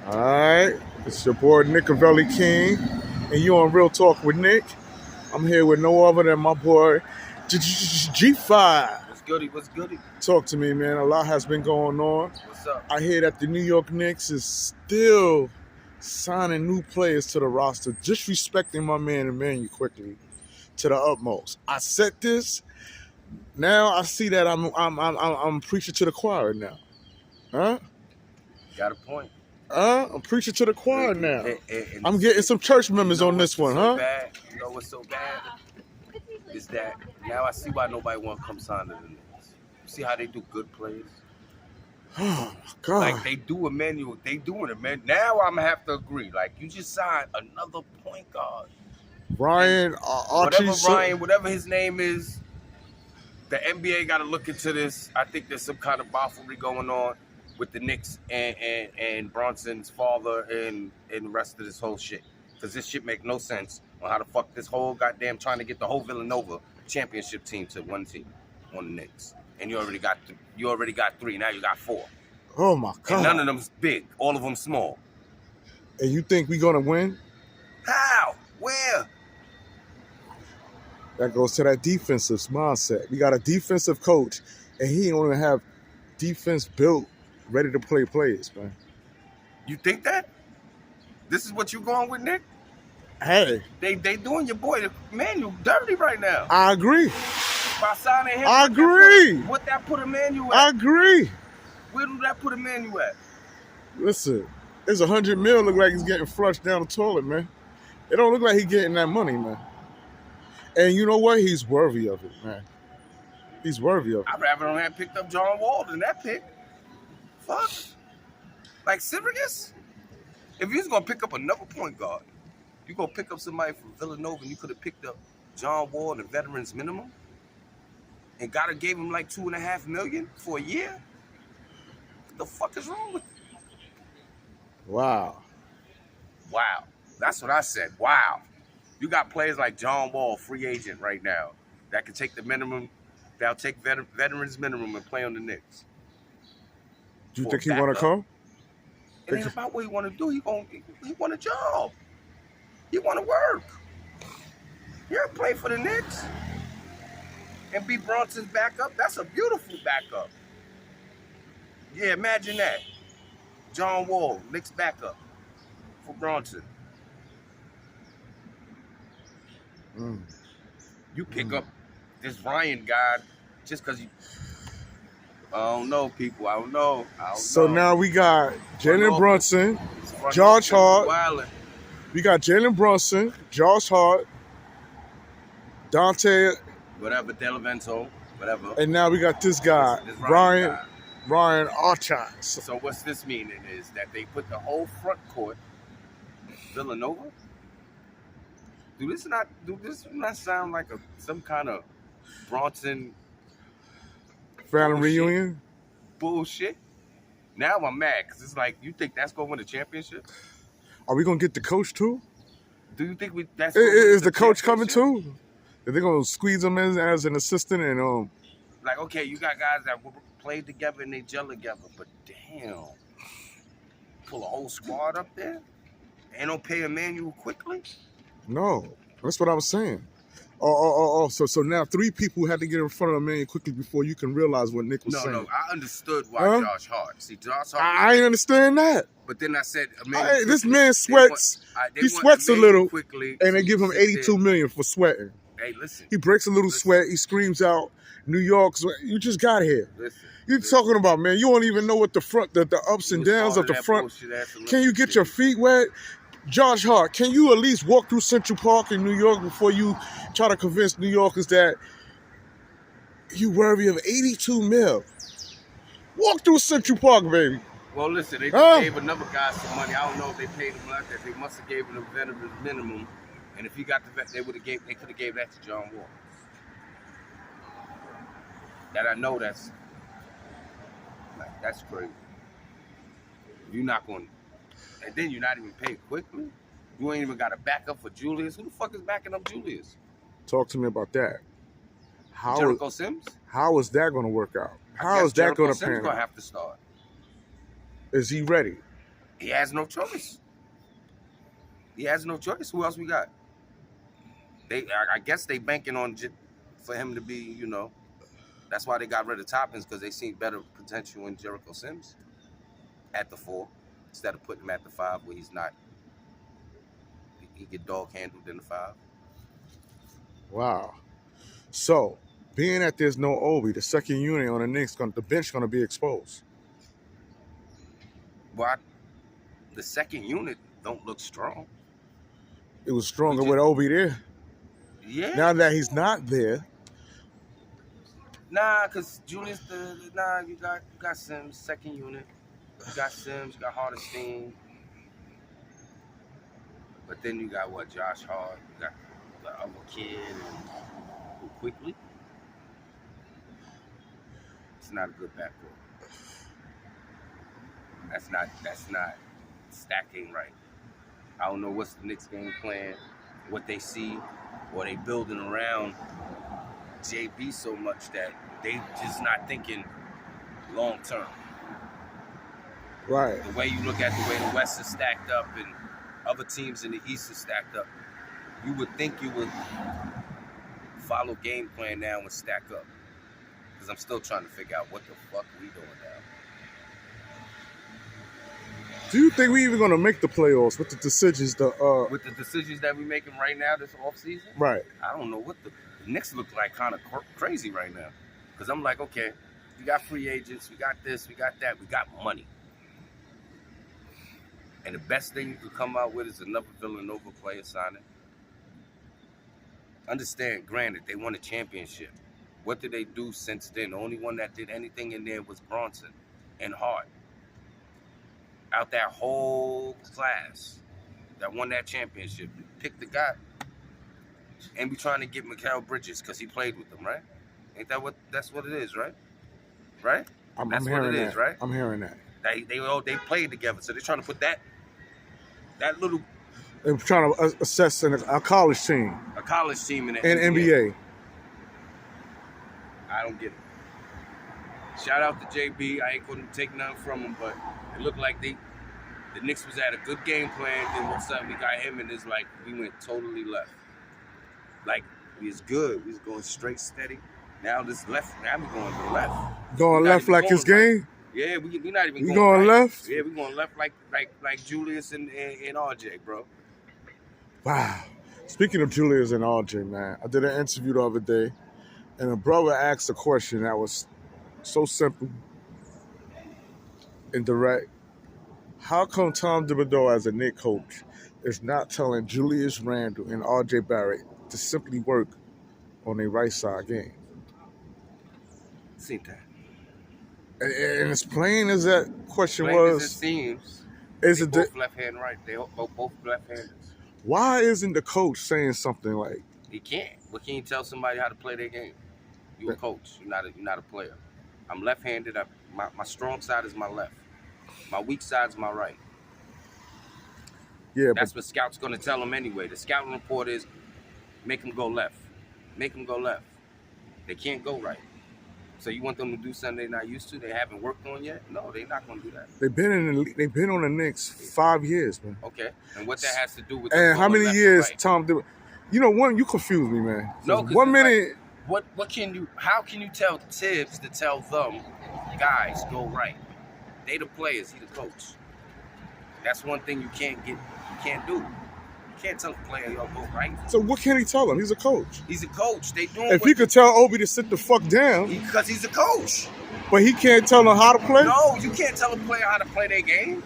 All right, it's your boy Nicovelli King, and you on Real Talk with Nick. I'm here with no other than my boy G5. What's goody? What's goody? Talk to me, man. A lot has been going on. What's up? I hear that the New York Knicks is still signing new players to the roster, disrespecting my man Immanuel Quickley to the utmost. I said this. Now I see that I'm preaching to the choir now. Huh? Got a point. I'm preaching to the choir now. And I'm getting some church members on this one, huh? Bad? You know what's so bad? Is that now I see why nobody want to come sign to the Knicks. You see how they do good plays? Oh, my God. Like they do Immanuel. They doing it, now I'm going to have to agree. Like you just signed another point guard. Whatever his name is, the NBA got to look into this. I think there's some kind of bafflery going on with the Knicks and Brunson's father and the rest of this whole shit. Because this shit make no sense on how the fuck this whole goddamn trying to get the whole Villanova championship team to one team on the Knicks. And you already got three. Now you got four. Oh, my God. And none of them's big. All of them small. And you think we going to win? How? Where? That goes to that defensive mindset. We got a defensive coach, and he don't even have defense built, ready to play players, man. You think that? This is what you going with, Nick? Hey. They doing your boy Immanuel dirty right now. I agree. By signing him, I agree. What that put Immanuel at? I agree. Where do that put Immanuel at? Listen, it's $100 million look like he's getting flushed down the toilet, man. It don't look like he's getting that money, man. And you know what? He's worthy of it, man. He's worthy of it. I'd rather have picked up John Wall than that pick. Fuck. Like, serious? If you was going to pick up another point guard, you going to pick up somebody from Villanova and you could have picked up John Wall, the veterans minimum, and gave him like $2.5 million for a year? What the fuck is wrong with you? Wow. Wow. That's what I said. Wow. You got players like John Wall, free agent right now, that can take the minimum. They'll take veterans minimum and play on the Knicks. Do you think he want to come? It ain't about what he want to do. He want a job. He want to work. He'll play for the Knicks and be Brunson's backup. That's a beautiful backup. Yeah, imagine that. John Wall, Knicks backup for Brunson. You pick up this Ryan guy just because you. I don't know, people. I don't know. So now we got Jalen Brunson, Josh Hart. We got Jalen Brunson, Josh Hart, Dante. Whatever, Delavento, whatever. And now we got this guy, Ryanarcidiacono. So what's this meaning is that they put the whole front court, Villanova? Do this not sound like some kind of Bronson family reunion? Bullshit. Now I'm mad because it's like, you think that's gonna win the championship? Are we gonna get the coach too? Do you think is the coach coming too? Are they gonna squeeze him in as an assistant and like, okay, you got guys that played together and they gel together, but damn, pull a whole squad up there and don't pay Immanuel Quickley? No, that's what I was saying. So now three people had to get in front of Immanuel Quickley before you can realize what Nick was saying. No, I understood why Josh Hart. See, Josh Hart. I ain't understand that. But then I said, this man sweats. He sweats a little, and they give him $82 million for sweating. Hey, listen. He breaks a little sweat. He screams out, "New York!" You just got here. You're talking about, man. You don't even know what the ups and downs of the front. Can you get your feet wet? Josh Hart, can you at least walk through Central Park in New York before you try to convince New Yorkers that you worthy of $82 million? Walk through Central Park, baby. Well, listen, they just gave another guy some money. I don't know if they paid him like that. They must have gave him the veteran minimum, and if he got the vet, they could have gave that to John Wall. That I know that's crazy. You're not going. And then you're not even paid quickly. You ain't even got a backup for Julius. Who the fuck is backing up Julius? Talk to me about that. Jericho Sims? How is that going to work out? How is that going to pan out? Going to have to start. Is he ready? He has no choice. He has no choice. Who else we got? I guess they banking on for him to be, you know. That's why they got rid of Toppins, because they seen better potential in Jericho Sims at the 4 instead of putting him at the 5 where he's not. He get dog handled in the 5. Wow. So, being that there's no Obi, the second unit on the Knicks, the bench going to be exposed. Well, the second unit don't look strong. It was stronger with Obi there. Yeah. Now that he's not there. Nah, because Julius, you got Sims, second unit. You got Sims, you got Hardestein. But then you got what? Josh Hart, you got the other kid, and Quickley. It's not a good backcourt. That's not stacking right. I don't know what's the Knicks game plan, what they see, or they building around JB so much that they just not thinking long term. Right. The way you look at the way the West is stacked up and other teams in the East are stacked up, you would think you would follow game plan now and stack up. Because I'm still trying to figure out what the fuck we doing now. Do you think we even going to make the playoffs with the decisions? With the decisions that we making right now this offseason? Right. I don't know what the Knicks look like kind of crazy right now. Because I'm like, okay, we got free agents, we got this, we got that, we got money. And the best thing you could come out with is another Villanova player signing. Understand, granted, they won a championship. What did they do since then? The only one that did anything in there was Brunson and Hart. Out that whole class that won that championship, pick the guy. And we trying to get Mikal Bridges because he played with them, right? Ain't that that's what it is, right? Right? I'm That's hearing what it that. is, right? I'm hearing that. They played together, so they're trying to put that little. They're trying to assess a college team. A college team in the NBA. I don't get it. Shout out to JB. I ain't gonna take nothing from him, but it looked like the Knicks was at a good game plan. Then all of a sudden we got him, and it's like we went totally left. Like we was good. We was going straight steady. Now this left. Now we going to the left. Going left like his game? Yeah, we not even going right. left? Yeah, we going left like Julius and RJ, bro. Wow. Speaking of Julius and RJ, man, I did an interview the other day, and a brother asked a question that was so simple and direct. How come Tom Thibodeau, as a Knicks coach, is not telling Julius Randle and RJ Barrett to simply work on their right side game? Seen that. And as plain as that question plain was, as it seems, is they it both left hand right? They both left-handers. Why isn't the coach saying something like, he can't? But can you tell somebody how to play their game? You're a coach. You're not a player. I'm left-handed. My strong side is my left. My weak side is my right. yeah, That's what scouts gonna tell them anyway. The scouting report is make them go left. Make them go left. They can't go right. So you want them to do something they're not used to? They haven't worked on yet? No, they're not gonna do that. they've been on the Knicks 5 years, man. Okay, and what that has to do with? And how many years right? Tom Thibodeau? You know, you confuse me, man. No, 1 minute. Like, what can you? How can you tell Tibbs to tell them, guys, go right? They the players. He the coach. That's one thing you can't do. You can't tell a player, yo, go right. So what can he tell him? He's a coach. He's a coach. They doing. If he could tell Obi to sit the fuck down, because he's a coach. But he can't tell him how to play? No, you can't tell a player how to play their game.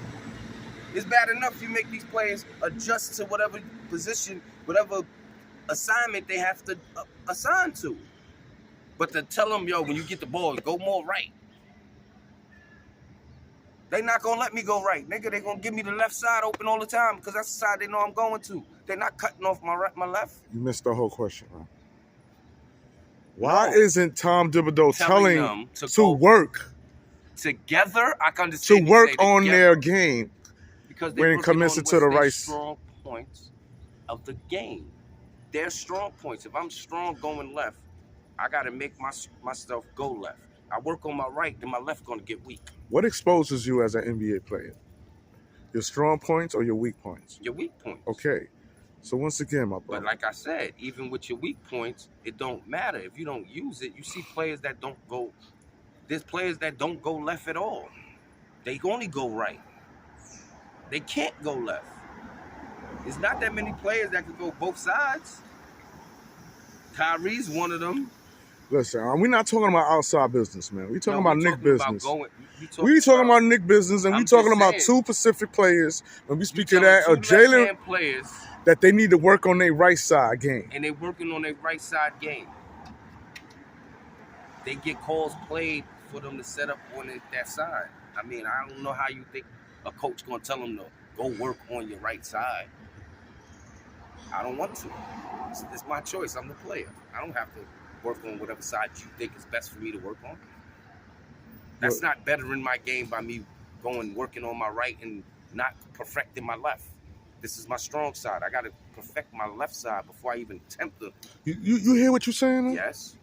It's bad enough you make these players adjust to whatever position, whatever assignment they have to assign to. But to tell them, yo, when you get the ball, go more right. They not going to let me go right. Nigga, they going to give me the left side open all the time because that's the side they know I'm going to. They're not cutting off my left. You missed the whole question, man. Why isn't Tom Thibodeau telling them to work together? I can understand. To work on their game because when it comes into the right strong points of the game. Their strong points. If I'm strong going left, I got to make myself go left. I work on my right, then my left going to get weak. What exposes you as an NBA player? Your strong points or your weak points? Your weak points. Okay. So once again, my brother. But like I said, even with your weak points, it don't matter. If you don't use it, you see players that don't go. There's players that don't go left at all. They only go right. They can't go left. There's not that many players that can go both sides. Kyrie's one of them. Listen, we're not talking about outside business, man. We're talking about Knicks business. We talking about Knicks business, and we're talking about two Pacific players. When we speak of that, Jalen players that they need to work on their right side game. And they're working on their right side game. They get calls played for them to set up on that side. I mean, I don't know how you think a coach gonna tell them to go work on your right side. I don't want to. It's my choice. I'm the player. I don't have to work on whatever side you think is best for me to work on. That's not bettering my game by me working on my right and not perfecting my left. This is my strong side. I got to perfect my left side before I even attempt to. You hear what you're saying, man? Yes.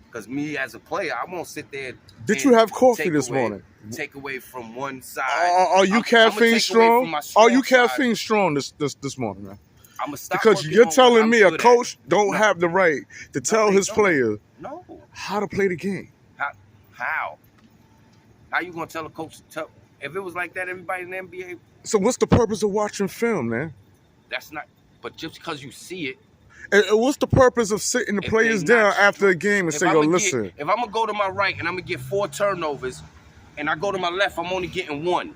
Because me as a player, I won't sit there. Did you have coffee this morning? Take away from one side. Are you caffeine strong? Are you caffeine strong this morning, man? I'm gonna stop because you're telling me a coach don't have the right to tell his player how to play the game. How? How you gonna tell a coach to tell? If it was like that, everybody in the NBA. So what's the purpose of watching film, man? That's not. But just because you see it. And what's the purpose of sitting the players down after a game and say, "Yo, listen"? If I'm gonna go to my right and I'm gonna get 4 turnovers, and I go to my left, I'm only getting 1.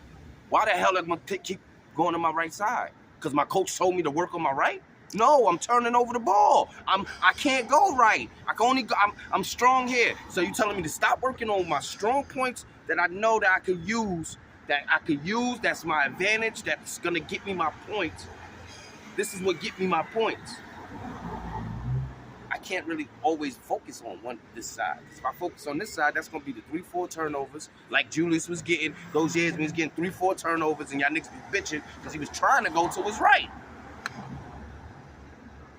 Why the hell am I gonna keep going to my right side? Because my coach told me to work on my right? No, I'm turning over the ball. I can't go right. I can only go. I'm strong here. So you telling me to stop working on my strong points that I know that I could use. That's my advantage. That's gonna get me my points. This is what get me my points. I can't really always focus on this side. If I focus on this side, that's gonna be the 3-4 turnovers, like Julius was getting those years when he was getting 3-4 turnovers, and y'all niggas was bitching because he was trying to go to his right.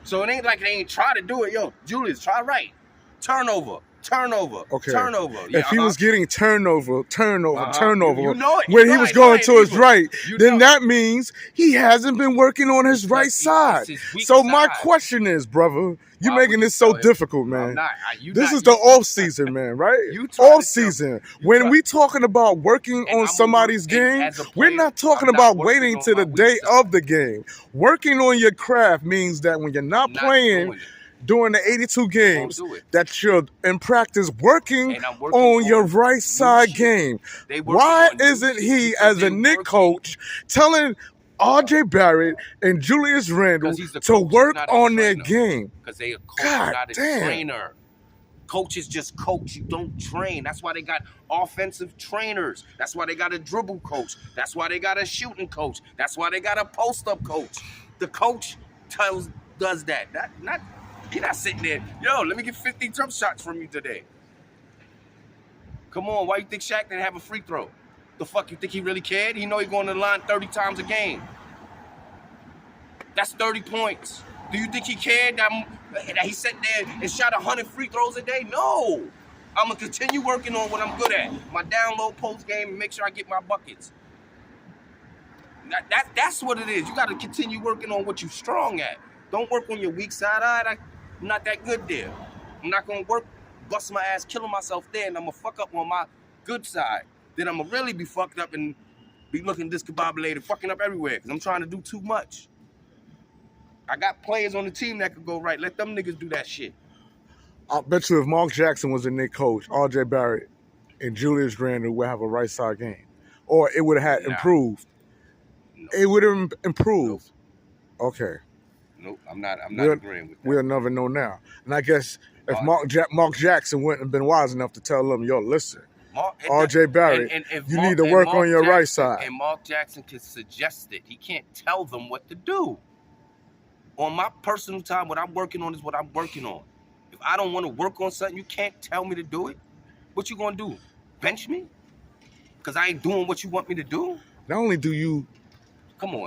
So it ain't like they ain't try to do it. Yo, Julius, try right. Turnover. Okay. Turnover. If he was getting turnover, you know it. When he was going to his right, then that means he hasn't been working on his right side. So my question is, brother, you're making this so difficult, man. This is the off season, man, right? Off season. When we talking about working on somebody's game, we're not talking about waiting to the day of the game. Working on your craft means that when you're not playing during the 82 games, that you're in practice working on your right side game. Why isn't he, as a Knicks coach, telling R.J. Barrett and Julius Randle to work on their game? Because they a coach, not a trainer. Coaches just coach. You don't train. That's why they got offensive trainers. That's why they got a dribble coach. That's why they got a shooting coach. That's why they got a post-up coach. The coach does that. You're not sitting there, yo, let me get 50 jump shots from you today. Come on, why you think Shaq didn't have a free throw? The fuck, you think he really cared? He know he going to the line 30 times a game. That's 30 points. Do you think he cared that he sat there and shot 100 free throws a day? No. I'm going to continue working on what I'm good at. My down low post game and make sure I get my buckets. That's what it is. You got to continue working on what you're strong at. Don't work on your weak side. I'm not that good there. I'm not going to bust my ass, killing myself there, and I'm going to fuck up on my good side. Then I'm going to really be fucked up and be looking discombobulated, fucking up everywhere, because I'm trying to do too much. I got players on the team that could go right. Let them niggas do that shit. I bet you if Mark Jackson was a Knicks coach, R.J. Barrett and Julius Randle would have a right side game. Or it would have improved. No. It would have improved. Nope. Okay. Nope, I'm not agreeing with that. We'll never know now. And I guess if Mark Jackson wouldn't have been wise enough to tell them, yo, listen, R.J. Barrett, you need to work on your right side. And Mark Jackson can suggest it. He can't tell them what to do. On my personal time, what I'm working on is what I'm working on. If I don't want to work on something, you can't tell me to do it. What you gonna do? Bench me? Because I ain't doing what you want me to do? Not only do you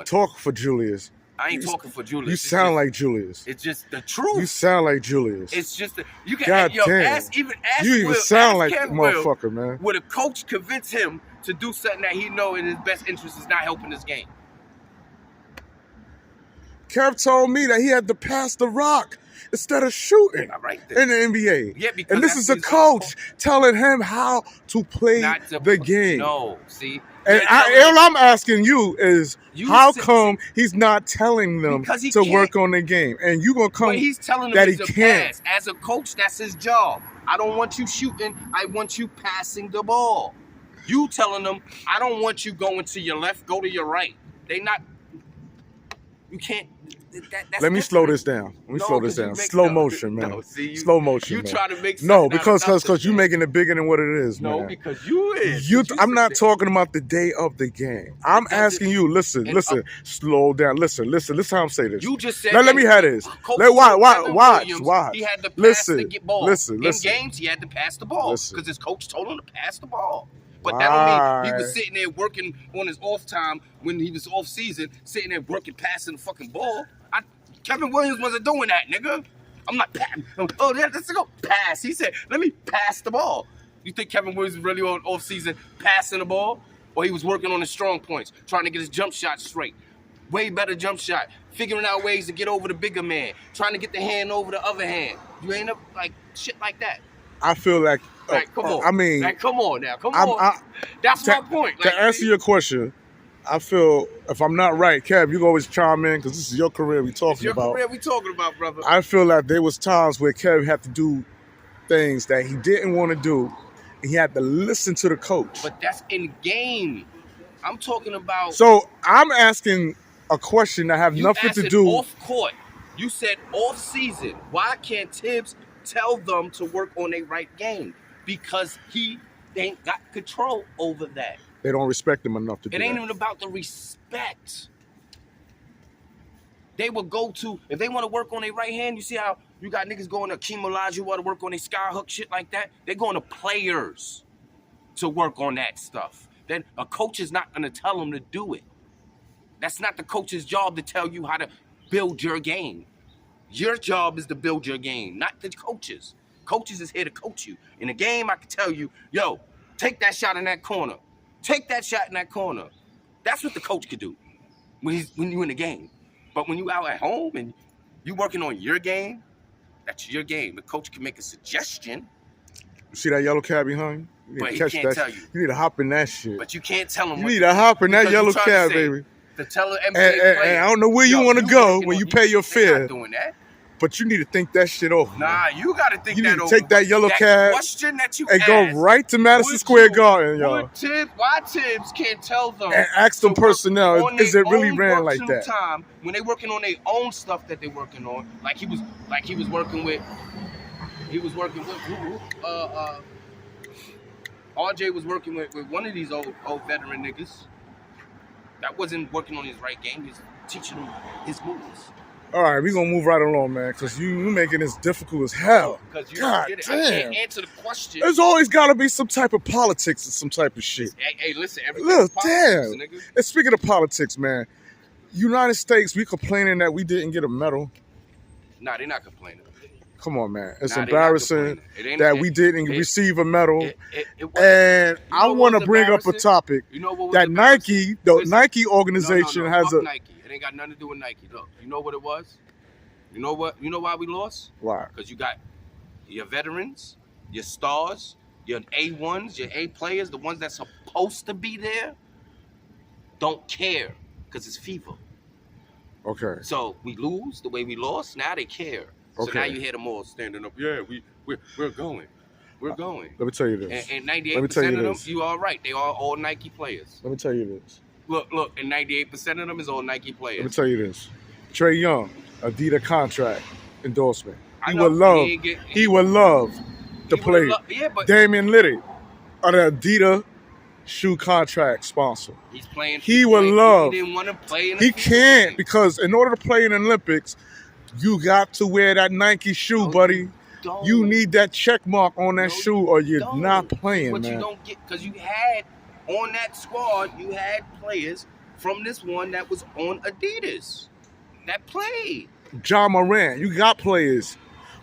talk for Julius, I ain't talking for Julius. You sound like Julius. It's just the truth. You sound like Julius. It's just you can ask you even sound like a motherfucker, man. Would a coach convince him to do something that he know in his best interest is not helping his game? Kev told me that he had to pass the rock instead of shooting in the NBA. Yeah, because and this is a coach telling him how to play the game. No, see. And all I'm asking you is, how come he's not telling them to work on the game? And you gonna come he's telling them that he can't. Pass. As a coach, that's his job. I don't want you shooting. I want you passing the ball. You telling them, I don't want you going to your left, go to your right. They not. You can't. That's Let me slow this down. Slow motion, man. Slow motion. You try to make because you're making it bigger than what it is, man. No, because you is. I'm not talking about the day of the game. I'm asking you. Listen. Slow down. Listen. How I'm saying this. You just said. Let me have this. Watch. He had to pass the ball. Listen. In games, he had to pass the ball because his coach told him to pass the ball. But that don't mean he was sitting there working on his off time when he was off season, sitting there working, passing the fucking ball. Kevin Williams wasn't doing that, nigga. I'm not passing. Oh, let's go pass. He said, let me pass the ball. You think Kevin Williams was really on off season passing the ball? Or he was working on his strong points, trying to get his jump shot straight. Way better jump shot. Figuring out ways to get over the bigger man. Trying to get the hand over the other hand. You ain't up like shit like that. I feel like, come on. I mean, come on now. Come on. That's my point. To answer your question, I feel, if I'm not right, Kev, you can always chime in because this is your career we talking about. Brother. I feel like there was times where Kev had to do things that he didn't want to do, and he had to listen to the coach. But that's in game. I'm talking about. So I'm asking a question that have nothing to do. Off court. You said off season. Why can't Tibbs tell them to work on their right game? Because he ain't got control over that. They don't respect him enough to do that. It ain't even about the respect. They will go to, if they want to work on their right hand, you see how you got niggas going to Akeem Olajuwon want to work on their sky hook shit like that? They're going to players to work on that stuff. Then a coach is not going to tell them to do it. That's not the coach's job to tell you how to build your game. Your job is to build your game, not the coaches. Coaches is here to coach you. In a game, I can tell you, yo, take that shot in that corner. Take that shot in that corner. That's what the coach could do when you in the game. But when you out at home and you working on your game, that's your game. The coach can make a suggestion. You see that yellow cab behind you? But he can't tell you. You need to hop in that shit. But you can't tell him. You need to hop in that yellow cab, baby. To tell an NBA player, and I don't know where you want to go when you pay your fare. Not doing that. But you need to think that shit over. Nah, you got to think that over. You need to take that yellow cab question that you and asked, go right to Madison Square Garden, y'all. Why Tibbs can't tell them? And ask them personnel, is it really ran like that? Time, when they working on their own stuff that they working on, like he was working with RJ was working with one of these old veteran niggas that wasn't working on his right game. He's teaching him his moves. All right, we're going to move right along, man, because you making this difficult as hell. God damn. I can't answer the question. There's always got to be some type of politics and some type of shit. Hey, listen, look, damn. Nigga. And speaking of politics, man, United States, we complaining that we didn't get a medal. Nah, they're not complaining. Come on, man. It's embarrassing that we didn't receive a medal. And I want to bring up a topic that Nike, the Nike organization has a... Nike. It ain't got nothing to do with Nike. Look, you know what it was? You know why we lost? Why? Because you got your veterans, your stars, your A1s, your A players, the ones that's supposed to be there, don't care because it's FIFA. Okay. So we lose the way we lost. Now they care. So now you hear them all standing up. Yeah, we're going. We're going. Let me tell you this. And 98% of them, you all right. They are all Nike players. Let me tell you this. Look, and 98% of them is all Nike players. Let me tell you this. Trae Young, Adidas contract endorsement. He would love to play. Damian Lillard, an Adidas shoe contract sponsor. He's playing. He would love. He didn't want to play in He can't because in order to play in the Olympics, you got to wear that Nike shoe, buddy. You need that check mark on that shoe or you're not playing, man. But you don't get, because you had on that squad, you had players from this one that was on Adidas that played. John Morant, you got players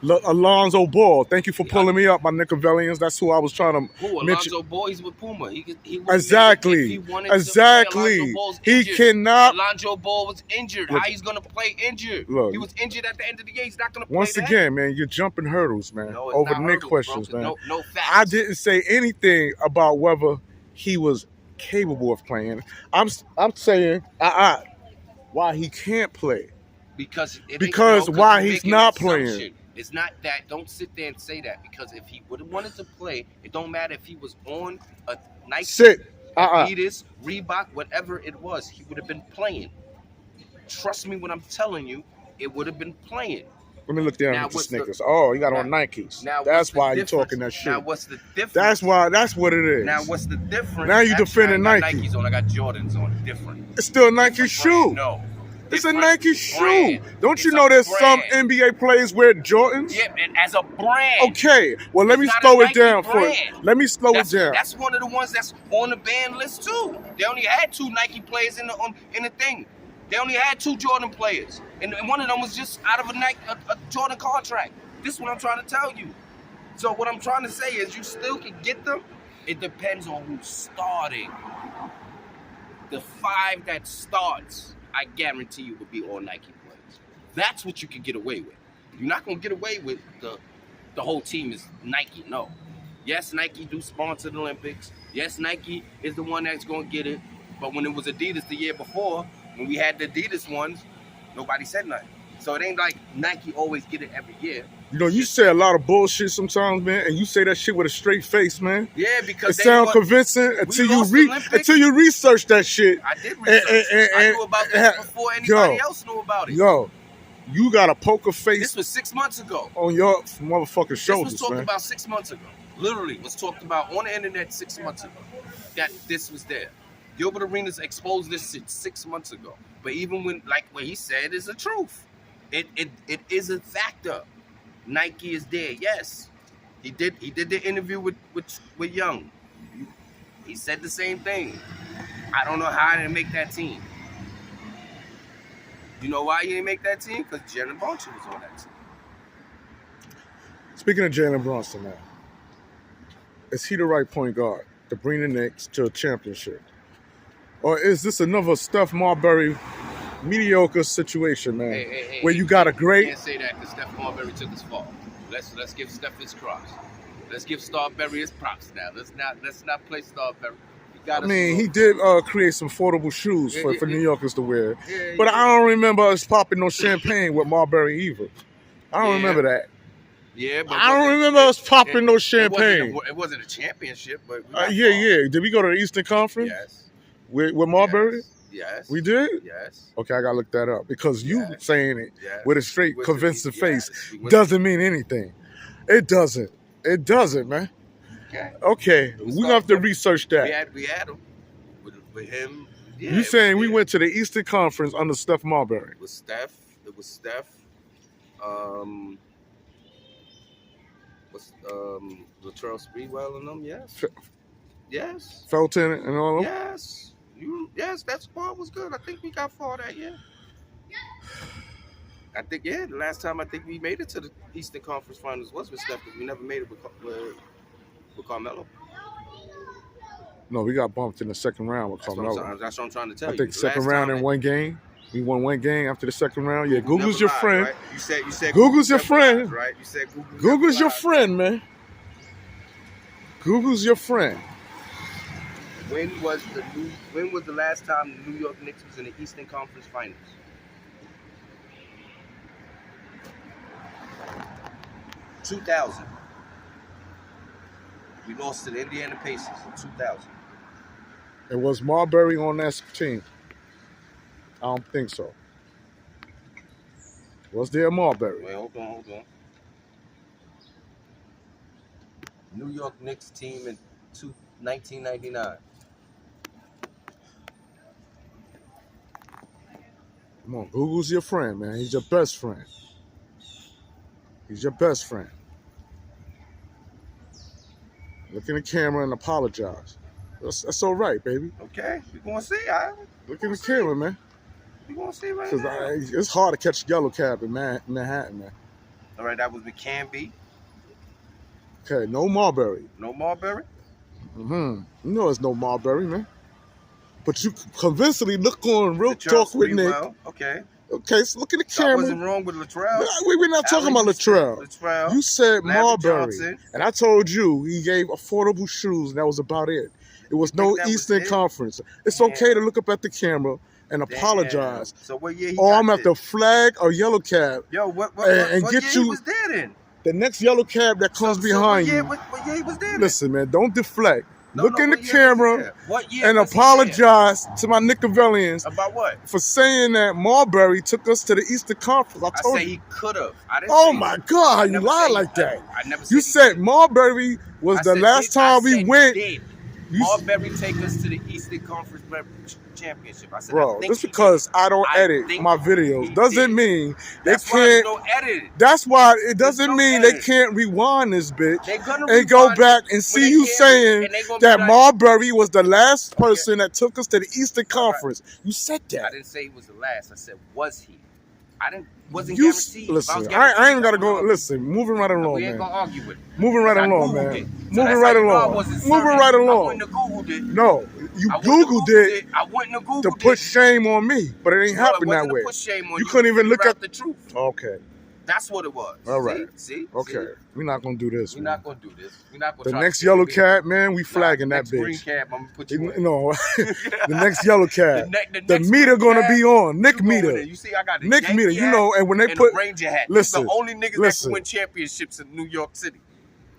Alonzo Ball. Thank you for pulling me up, my Nickelodeons. That's who I was trying to mention. Alonzo Ball, he's with Puma. He exactly. Exactly. He cannot. Alonzo Ball was injured. Look, how he's going to play injured? Look, he was injured at the end of the year. He's not going to play. Once again, man, you're jumping hurdles, man, over Nick questions, bro. Man. No facts. I didn't say anything about whether he was capable of playing. I'm saying why he can't play. Because why he's not playing. It's not that. Don't sit there and say that, because if he would have wanted to play, it don't matter if he was on a Nike, Adidas, Reebok, whatever it was, he would have been playing. Trust me when I'm telling you, it would have been playing. Let me look down at the sneakers. You got on Nikes. That's why you're talking that shit. Now what's the difference? That's what it is. Now what's the difference? Now you defending Nike. Nikes on. I got Jordans on. Different. It's still a Nike shoe. No. It's a Nike shoe. Don't you know there's some NBA players wear Jordans? Yeah, and as a brand. Okay, well, let me slow it down for you. Let me slow it down. That's one of the ones that's on the ban list, too. They only had 2 Nike players in the thing. They only had 2 Jordan players. And one of them was just out of a Jordan contract. This is what I'm trying to tell you. So what I'm trying to say is you still can get them. It depends on who's starting. The 5 that starts, I guarantee you, would be all Nike players. That's what you can get away with. You're not going to get away with the whole team is Nike. No. Yes, Nike do sponsor the Olympics. Yes, Nike is the one that's going to get it. But when it was Adidas the year before, when we had the Adidas ones, nobody said nothing. So it ain't like Nike always get it every year. You know, you say a lot of bullshit sometimes, man, and you say that shit with a straight face, man. Yeah, because it sounds convincing until you research that shit. I did research. I knew about this before anybody else knew about it. You got a poker face. This was 6 months ago. On your motherfucking shoulders, This was talked about 6 months ago. Literally was talked about on the internet 6 months ago. That this was there. Gilbert Arenas exposed this shit 6 months ago. But even when, like what he said is the truth. It is a factor. Nike is there. Yes. He did the interview with Young. He said the same thing. I don't know how I didn't make that team. You know why he didn't make that team? Because Jalen Brunson was on that team. Speaking of Jalen Brunson now, is he the right point guard to bring the Knicks to a championship? Or is this another Steph Marbury mediocre situation, man, where you got a great... You can't say that because Steph Marbury took his fall. Let's give Steph his props. Let's give Starbury his props now. Let's not play Starbury. I mean, he did create some affordable shoes for New Yorkers to wear. But I don't remember us popping no champagne with Marbury either. I don't remember that. Yeah, but I don't remember us popping no champagne. It wasn't a championship, but yeah. Did we go to the Eastern Conference? Yes. With Marbury? Yes. We did? Yes. Okay, I gotta look that up because you saying it with a straight convincing face doesn't mean anything. It doesn't. It doesn't, man. Okay. We're gonna have to research that. We had him with him. Yeah, you saying we went to the Eastern Conference under Steph Marbury? It was Steph. Latrell Sprewell and them, yes. Yes. Felton and all of them? Yes. Yes, that squad was good. I think we got far that year. I think, the last time I think we made it to the Eastern Conference Finals was with Steph, but we never made it with Carmelo. No, we got bumped in the second round with Carmelo. That's what I'm trying to tell you. I think second round in one game. We won one game after the second round. Yeah, Google's your friend. Right? You said Google's your friend. Lies, right? You said Google's your friend, man. Google's your friend. When was the last time the New York Knicks was in the Eastern Conference Finals? 2000. We lost to the Indiana Pacers in 2000. And was Marbury on that team? I don't think so. Was there Marbury? Wait, hold on. New York Knicks team in 1999. Come on, Google's your friend, man. He's your best friend. He's your best friend. Look in the camera and apologize. That's all right, baby. Okay, we're going to see, all right? Look in the camera, man. We're going to see right now. It's hard to catch a yellow cab in Manhattan, man. All right, that was with Canby. Okay, no Marbury. No Marbury? You know it's no Marbury, man. But you convincingly look on Real Latrell Talk with Nick. Sprewell, okay. Okay, so look at the So I camera. wasn't wrong with Latrell. We're not talking about Latrell. You said Larry Marbury. Johnson. And I told you he gave affordable shoes, and that was about it. It was no Eastern Conference. It's okay to look up at the camera and apologize. So what year he or got I'm at the flag or yellow cab. Yo, what get year you he was there then? The next yellow cab that comes behind you. What year he was there then? Listen, man, don't deflect. Look in the what year camera What year and was he apologize to my Nickavellians there? About what? for saying that Marbury took us to the Eastern Conference. I I told say you. he could have. Oh my God, how you lie like that? I never said You he said Marbury was the last time we went. Marbury take us to the Eastern Conference Championship. I said, bro, just because I don't edit my videos doesn't mean they can't. That's why it doesn't mean they can't rewind this bitch and go back and see you saying that Marbury was the last person that took us to the Eastern Conference. You said that. I didn't say he was the last. I said, was he? Wasn't guaranteed. Listen, I ain't gotta go. Listen, moving right along, we ain't man. gonna argue with it. Moving right along, man. So moving right along. Moving right along. I wouldn't have Googled it. No, you Googled it. I wouldn't have Googled to put shame on me, but it ain't happened that way. Put shame on you couldn't even look at the truth. Okay. That's what it was. All right. See? Okay. We're not gonna do this. We're not gonna do this. We're not gonna. The next yellow cab, man, we flagging that bitch. Green cab, I'm gonna put you in. No, the next yellow cab. The meter gonna be on. Nick meter. You see, I got the Nick meter. You know, and when they put Ranger hat. Listen, the only niggas that can win championships in New York City.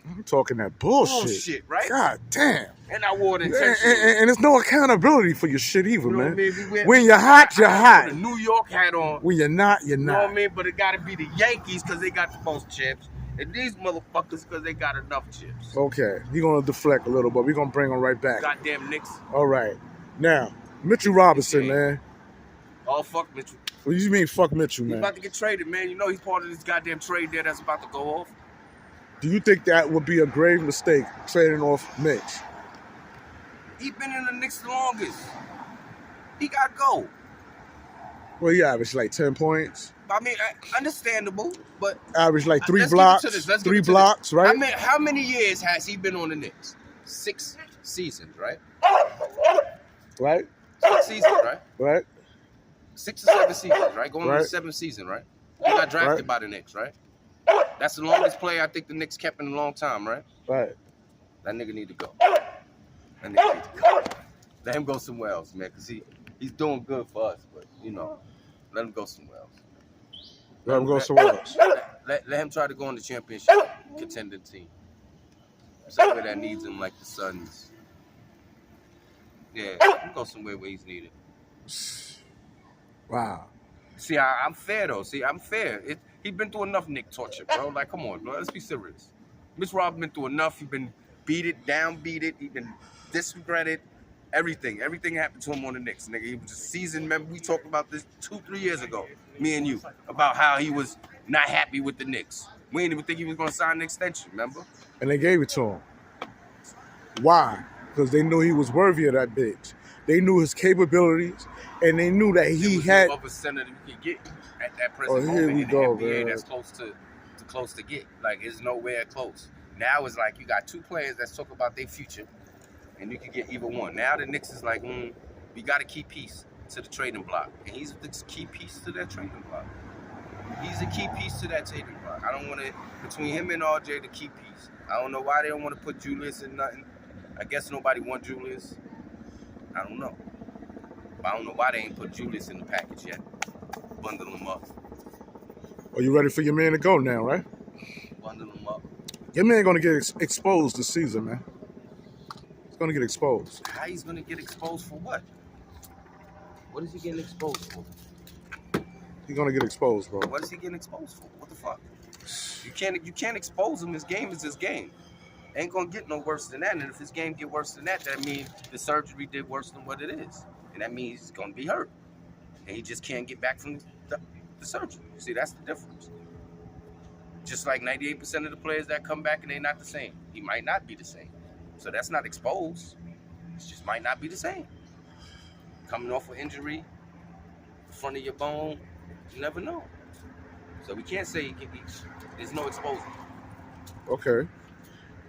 I'm talking that bullshit. Bullshit, right? God damn. And I wore it intentionally. And there's no accountability for your shit either, you know man. What I mean? When you're hot, you're hot. Put a New York hat on. When you're not, you're not. You know what I mean? But it gotta be the Yankees because they got the most chips. And these motherfuckers because they got enough chips. Okay. You're gonna deflect a little, but we're gonna bring them right back. Goddamn Knicks. All right. Now, Mitchell Robinson, man. Oh, fuck Mitchell. What do you mean, fuck Mitchell, man? He's about to get traded, man. You know he's part of this goddamn trade there that's about to go off. Do you think that would be a grave mistake, trading off Mitch? He been in the Knicks the longest. He got to go. Well, he averaged like 10 points. I mean, understandable, but... Averaged like 3 blocks. 3 blocks, right? I mean, how many years has he been on the Knicks? 6 seasons, right? Right? 6 seasons, right? Right. 6 or 7 seasons, right? Going on the 7th season, right? He got drafted by the Knicks, right? That's the longest player I think the Knicks kept in a long time, right? Right. That nigga need to go. That nigga need to go. Let him go somewhere else, man, because he's doing good for us, but, you know, let him go somewhere else. Let him go somewhere else. Let him try to go on the championship contending team. Somewhere that needs him, like the Suns. Yeah, let him go somewhere where he's needed. Wow. See, I'm fair, though. See, I'm fair. He's been through enough Nick torture, bro. Like, come on, bro. Let's be serious. Mitch Rob been through enough. He's been downbeated. He's been disregarded. Everything happened to him on the Knicks, nigga. He was a seasoned member. We talked about this 2-3 years ago, me and you, about how he was not happy with the Knicks. We didn't even think he was going to sign an extension, remember? And they gave it to him. Why? Because they knew he was worthy of that bitch. They knew his capabilities, and they knew that he had... What percentage we could get at that present moment in the NBA that's close to get. Like, it's nowhere close. Now it's like you got 2 players that's talking about their future, and you can get either one. Now the Knicks is like, we got a key piece to the trading block. And he's the key piece to that trading block. He's a key piece to that trading block. I don't want to, between him and RJ, the key piece. I don't know why they don't want to put Julius in nothing. I guess nobody want Julius. I don't know. But I don't know why they ain't put Julius in the package yet. Bundle him up. Are you ready for your man to go now, right? Bundle him up. Your man going to get exposed this season, man. He's going to get exposed. How he's going to get exposed for what? What is he getting exposed for? He's going to get exposed, bro. What is he getting exposed for? What the fuck? You can't expose him. His game is his game. Ain't going to get no worse than that. And if his game get worse than that, that means the surgery did worse than what it is. And that means he's going to be hurt. And he just can't get back from the surgery. See, that's the difference. Just like 98% of the players that come back and they're not the same. He might not be the same. So that's not exposed. It just might not be the same. Coming off an injury, the front of your bone, you never know. So we can't say there's no exposure. Okay.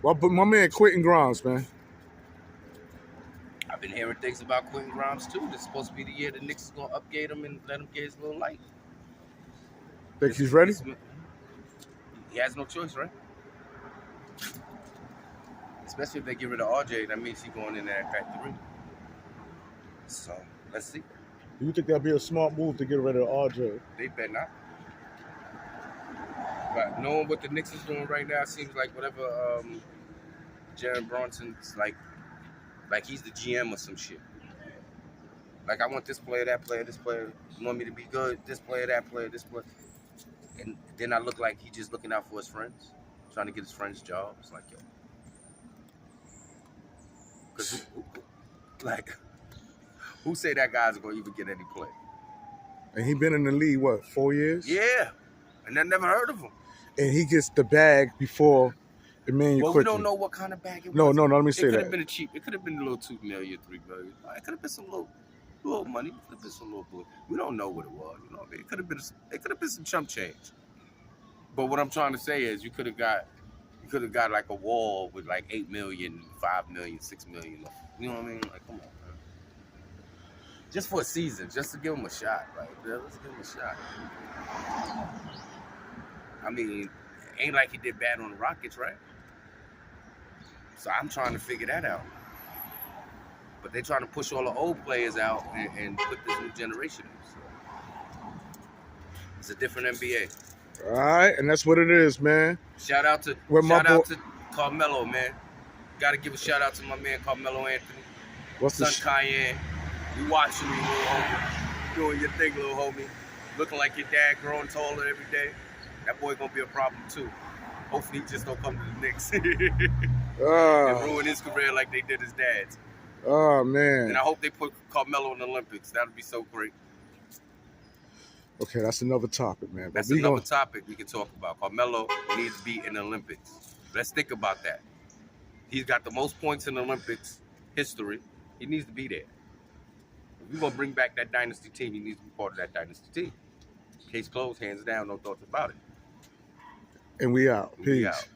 Well, but my man Quentin Grimes, man. I've been hearing things about Quentin Grimes too. This is supposed to be the year the Knicks is gonna upgrade him and let him get his little light. Think he's ready? He has no choice, right? Especially if they get rid of RJ, that means he's going in there at 3. So let's see. Do you think that'd be a smart move to get rid of RJ? They better not. But knowing what the Knicks is doing right now, it seems like whatever Jalenbrunson's like he's the GM or some shit. Like, I want this player, that player, this player. You want me to be good? This player, that player, this player. And then I look like he's just looking out for his friends, trying to get his friends jobs. Like, yo. Because, who say that guy's going to even get any play? And he been in the league, what, 4 years? Yeah. And I never heard of him. And he gets the bag before Immanuel Quickley. We don't know what kind of bag it was. No, let me say that. It could have been a cheap. It could have been a little $2 million, $3 million. It could have been some little money. It could have been some little blue. We don't know what it was. You know what I mean? It could have been some chump change. But what I'm trying to say is, you could have got like a wall with like $8 million, $5 million, $6 million. You know what I mean? Like, come on, man. Just for a season, just to give him a shot. Like, yeah, let's give him a shot. I mean, ain't like he did bad on the Rockets, right? So I'm trying to figure that out. But they're trying to push all the old players out and put this new generation in. So it's a different NBA. All right, and that's what it is, man. Shout out to Carmelo, man. Got to give a shout out to my man Carmelo Anthony. What's Son Cayenne. You watching me, little homie. Doing your thing, little homie. Looking like your dad, growing taller every day. That boy gonna be a problem too. Hopefully he just don't come to the Knicks and ruin his career like they did his dad's. Oh, man. And I hope they put Carmelo in the Olympics. That would be so great. Okay, that's another topic, man. That's another topic we can talk about. Carmelo needs to be in the Olympics. Let's think about that. He's got the most points in the Olympics history. He needs to be there. If we're going to bring back that dynasty team, he needs to be part of that dynasty team. Case closed, hands down, no thoughts about it. And we out. Peace.